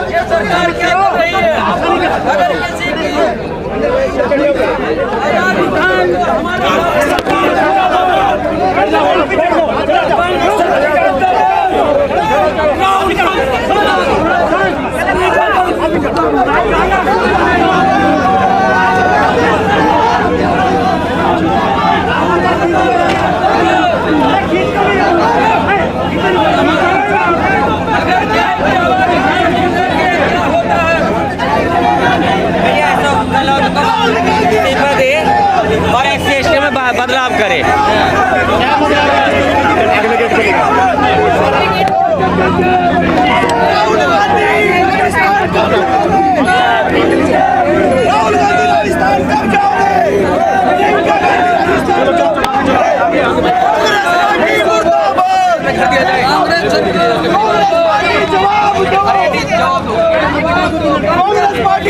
ये सरकार क्या कर रही है? अगर किसी की और एक्स सिस्टम में बदलाव करे।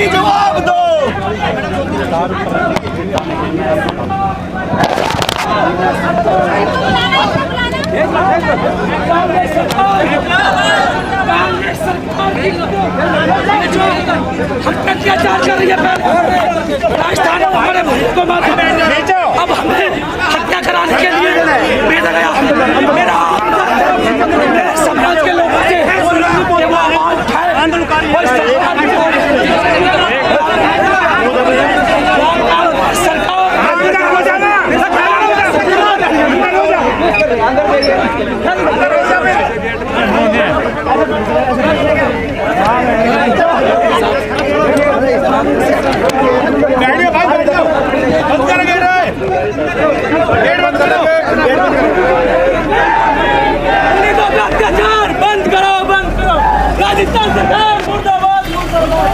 जवाब दो। अत्याचार कर रही है राजस्थान में हमारे भाई को मार अब हमें हत्या कराने के लिए भेजा गया। मेरा समाज के लोगों से वो आवाज उठाए अत्याचार बंद करो, बंद करो। राजस्थान सरकार मुर्दाबाद, मुर्दाबाद।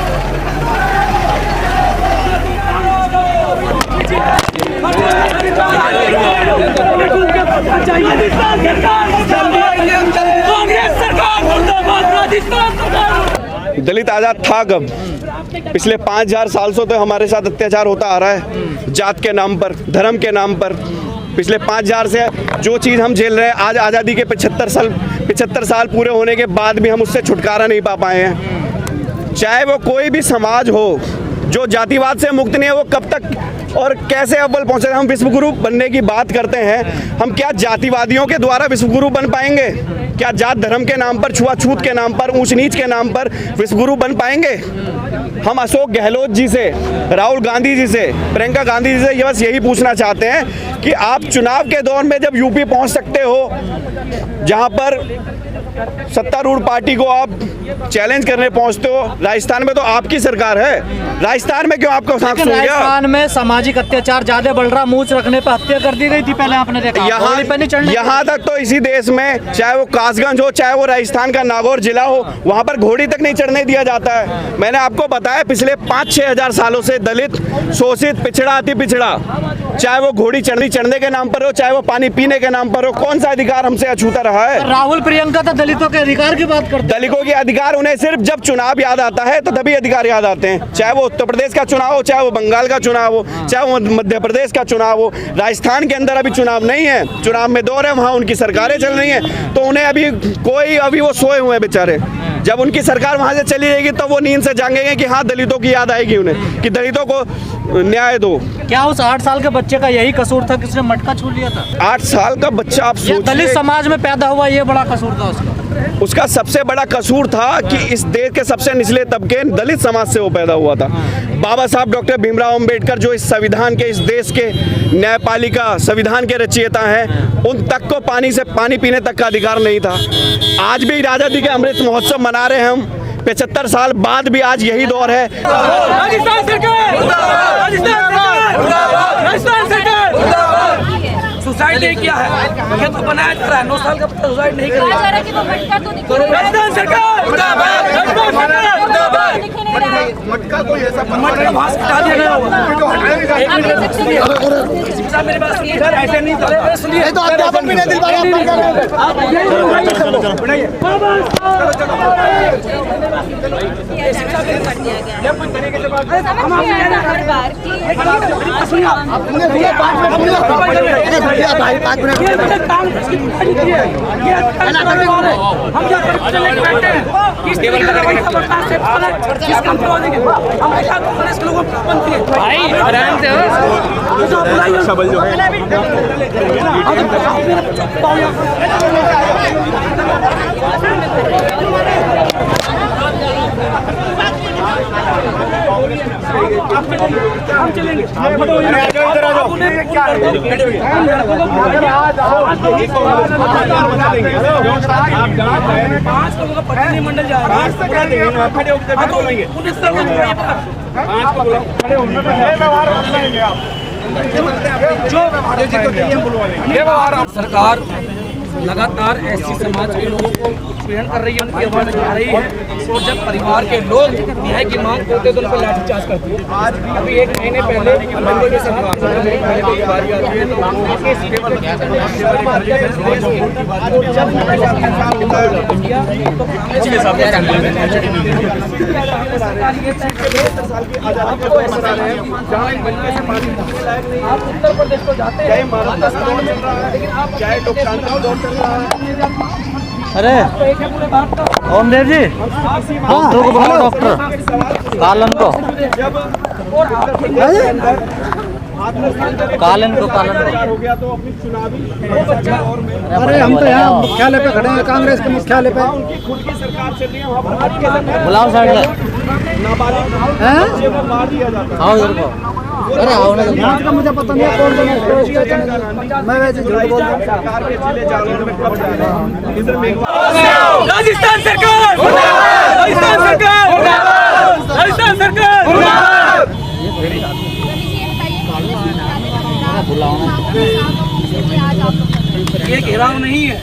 कांग्रेस सरकार मुर्दाबाद, राजस्थान सरकार। दलित आज़ाद था कब? पिछले 5000 साल से तो हमारे साथ अत्याचार होता आ रहा है, जात के नाम पर, धर्म के नाम पर। पिछले 5000 से जो चीज़ हम झेल रहे हैं, आज आज़ादी के 75 साल पूरे होने के बाद भी हम उससे छुटकारा नहीं पा पाए हैं। चाहे वो कोई भी समाज हो जो जातिवाद से मुक्त नहीं है, वो कब तक और कैसे अव्वल पहुंचे? हम विश्वगुरु बनने की बात करते हैं, हम क्या जातिवादियों के द्वारा विश्वगुरु बन पाएंगे? क्या जात धर्म के नाम पर, छुआछूत के नाम पर, ऊंच नीच के नाम पर विश्वगुरु बन पाएंगे? हम अशोक गहलोत जी से, राहुल गांधी जी से, प्रियंका गांधी जी से ये बस यही पूछना चाहते हैं कि आप चुनाव के दौर में जब यूपी पहुंच सकते हो, जहां पर सत्तारूढ़ पार्टी को आप चैलेंज करने पहुंचते हो, राजस्थान में तो आपकी सरकार है, राजस्थान में क्यों आपको साथ सुन गया? राजस्थान में सामाजिक अत्याचार ज्यादा बढ़ रहा, मूंछ रखने पर हत्या कर दी गई थी पहले, आपने देखा। यहाँ तक तो इसी देश में, चाहे वो कासगंज हो, चाहे वो राजस्थान का नागौर जिला हो, वहाँ पर घोड़ी तक नहीं चढ़ने दिया जाता है। मैंने आपको बताया पिछले 5-6 हजार सालों से दलित शोषित, पिछड़ा, अति पिछड़ा, चाहे वो घोड़ी चढ़ने के नाम पर हो, चाहे वो पानी पीने के नाम पर हो, कौन सा अधिकार हमसे अछूता रहा है? राहुल प्रियंका तो दलितों के अधिकार की बात करते हैं। दलितों के अधिकार उन्हें सिर्फ जब चुनाव याद आता है तो तभी अधिकार याद आते हैं। चाहे वो उत्तर प्रदेश का चुनाव हो, चाहे वो बंगाल का चुनाव हो, चाहे वो मध्य प्रदेश का चुनाव हो। राजस्थान के अंदर अभी चुनाव नहीं है, चुनाव में दौर है, वहाँ उनकी सरकारें चल रही हैं, तो उन्हें अभी वो सोए हुए हैं बेचारे। जब उनकी सरकार वहाँ से चली जाएगी तो वो नींद से जागेंगे कि हाँ, दलितों की याद आएगी उन्हें कि दलितों को न्याय दो। क्या उस 8 साल के बच्चे का यही कसूर था, किसने मटका छू लिया था? 8 साल का बच्चा, आप सोचिए, दलित समाज में पैदा हुआ, ये बड़ा कसूर था उसका सबसे बड़ा कसूर था कि इस देश के सबसे निचले तबके दलित समाज से वो पैदा हुआ था। बाबा साहब डॉक्टर भीमराव अंबेडकर जो इस संविधान के, इस देश के न्यायपालिका संविधान के रचयिता हैं, उन तक को पानी पीने तक का अधिकार नहीं था। आज भी आजादी के अमृत महोत्सव मना रहे हैं हम, 75 साल बाद भी आज यही दौर है। राजस्थान सरकार, राजस्थान सरकार सुसाइड नहीं किया है, ये तो बनाया जा रहा है। 9 साल का बच्चा सुसाइड नहीं करेगा। राजस्थान सरकार, मटर का घास हटा दिया गया होगा। एक मिनट सुनिए साहब, मेरी बात सुनिए सर, ऐसे नहीं चलेगा। सुनिए तो अध्यापन भी नहीं दिल पा रहे आप कांग्रेस की बुराई की है, ये हम क्या बैठे हैं इस टेबल पर किस काम करवा देंगे हम? ऐसा कांग्रेस के लोगों को बनती है भाई, आराम से हम चलेंगे। पांच लोगों का प्रतिनिधिमंडल जा रहा है। सरकार लगातार एससी समाज के लोगों को उत्पीड़न कर रही है, उनकी आवाज उठा रही है और जब परिवार के लोग न्याय की मांग करते हैं तो उन पर लाठीचार्ज करते हैं। अभी एक महीने पहले आप उत्तर प्रदेश को जाते हैं, अरे ओमदेव जी, डॉक्टर को बुलाओ, डॉक्टर कालन को, कालन को हो गया तो अपनी चुनावी अरे हम तो यहाँ मुख्यालय पे खड़े हैं, कांग्रेस के मुख्यालय पे। उनकी खुद की सरकार चल रही है, वहाँ पर बुलाओ साइड में, नाबालिग को मार दिया जाता है। आओ इधर को, अरे आओ ना, यहाँ का मुझे पता नहीं है कौन सा, मैं वैसे झूठ बोल रहा हूँ। सरकार के जिले जालौन में कब जा रहे हैं? इधर में राजस्थान सरकार, राजस्थान सरकार, राजस्थान सरकार। ये घेराव नहीं है,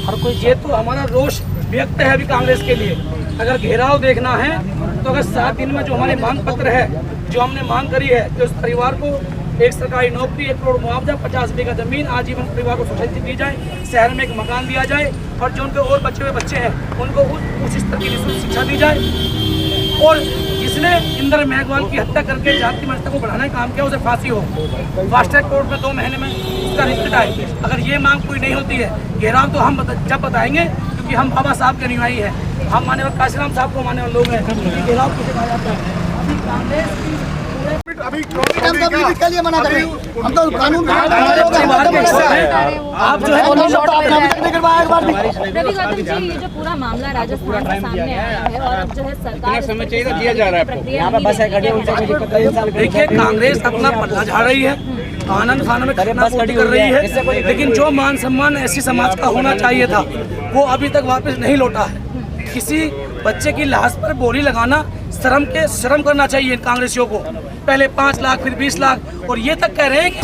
हर कोई, ये तो हमारा रोष व्यक्त है अभी कांग्रेस के लिए। अगर घेराव देखना है तो अगर 7 दिन में जो हमारे मांग पत्र है, जो हमने मांग करी है कि उस परिवार को एक सरकारी नौकरी, 1 करोड़ मुआवजा, 50 बीघा जमीन, आजीवन परिवार को सोसाइटी दी जाए, शहर में एक मकान दिया जाए और जो उनके और बचे हुए बच्चे हैं उनको उस स्तर की निःशुल्क शिक्षा दी जाए और जिसने इंदर मेघवाल की हत्या करके जाति व्यवस्था को बढ़ाने का काम किया उसे फांसी हो। फास्ट ट्रैक कोर्ट में 2 महीने में उसका रिजल्ट आए। अगर ये मांग पूरी नहीं होती है, घेराव तो हम जब बताएंगे, क्योंकि हम बाबा साहब के अनुयायी हैं, हम माननीय काशीराम साहब को मानने वाले लोग हैं। घेराव किसे कहा जाता है? अभी कांग्रेस की के लिए मना कर रहे हैं हम तो कानून आप जो है रवि गौतम जी, ये जो पूरा मामला राजस्थान से सामने आया है और अब जो है सरकार समय चाहिए दिया जा रहा है, देखिए कांग्रेस अपना पल्ला झाड़ रही है, आनंद फानन में करना कर रही है, लेकिन जो मान सम्मान ऐसी समाज का होना चाहिए था वो अभी तक वापस नहीं लौटा है। किसी बच्चे की लाश पर बोली लगाना शर्म करना चाहिए इन कांग्रेसियों को। पहले 5 लाख फिर 20 लाख और ये तक कह रहे हैं कि